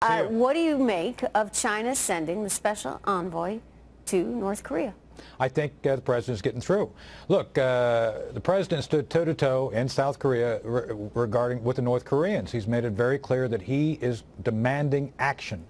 see you. What do you make of China sending the special envoy to North Korea? I think the president's getting through. Look, the president stood toe-to-toe in South Korea regarding with the North Koreans. He's made it very clear that he is demanding action.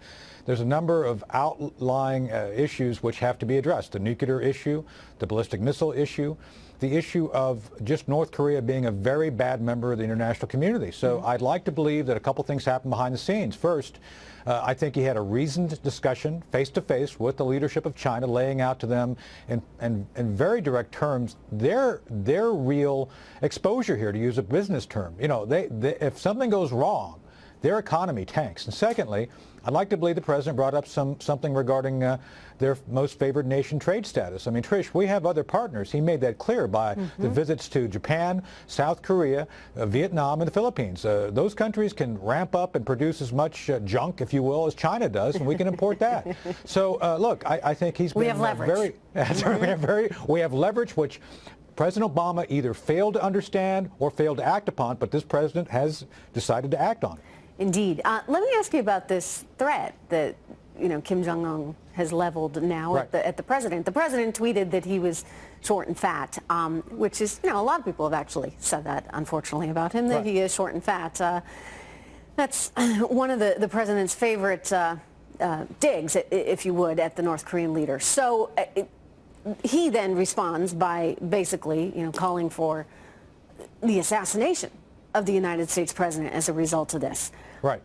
There's a number of outlying issues which have to be addressed. The nuclear issue, the ballistic missile issue, the issue of just North Korea being a very bad member of the international community. So I'd like to believe that a couple things happened behind the scenes. First, I think he had a reasoned discussion face-to-face with the leadership of China, laying out to them in very direct terms their real exposure here, to use a business term. You know, if something goes wrong, their economy tanks. And secondly, I'd like to believe the president brought up something regarding their most favored nation trade status. I mean, Trish, we have other partners. He made that clear by the visits to Japan, South Korea, Vietnam, and the Philippines. Those countries can ramp up and produce as much junk, if you will, as China does, and we can import that. So, look, I think he's been we have leverage. we have leverage, which President Obama either failed to understand or failed to act upon, but this president has decided to act on. Indeed. Let me ask you about this threat that, you know, Kim Jong Un has leveled now at the president. The president tweeted that he was short and fat, which is, you know, a lot of people have actually said that, unfortunately, about him, that he is short and fat. That's one of the president's favorite digs, if you would, at the North Korean leader. So he then responds by basically, you know, calling for the assassination of the United States president as a result of this. Right.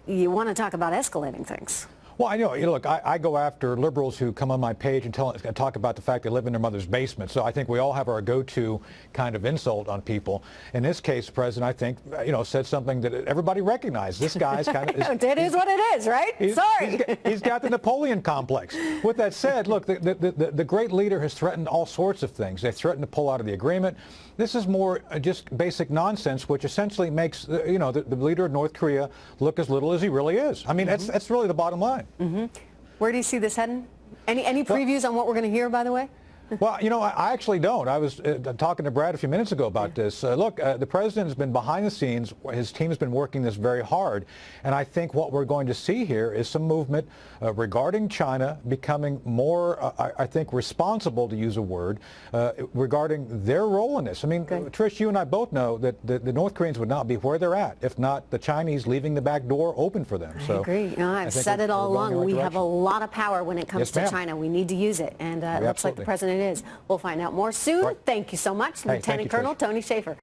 You want to talk about escalating things. Well, I know. You know, look, I go after liberals who come on my page and talk about the fact they live in their mother's basement. So I think we all have our go-to kind of insult on people. In this case, the president, I think, you know, said something that everybody recognized. This guy's kind of... It is what it is, right? Sorry. He's got the Napoleon complex. With that said, look, the great leader has threatened all sorts of things. They threatened to pull out of the agreement. This is more just basic nonsense, which essentially makes, you know, the leader of North Korea look as little as he really is. I mean, that's really the bottom line. Where do you see this heading? Any previews on what we're going to hear, by the way? Well, you know, I actually don't. I was talking to Brad a few minutes ago about this. Look, the president has been behind the scenes. His team has been working this very hard. And I think what we're going to see here is some movement regarding China becoming more, I think, responsible, to use a word, regarding their role in this. I mean, Trish, you and I both know that the North Koreans would not be where they're at if not the Chinese leaving the back door open for them. I agree. No, I've said it all along. We have a lot of power when it comes to China. We need to use it. And it looks like the president is. We'll find out more soon. Thank you so much, Lieutenant Colonel Tony Shaffer.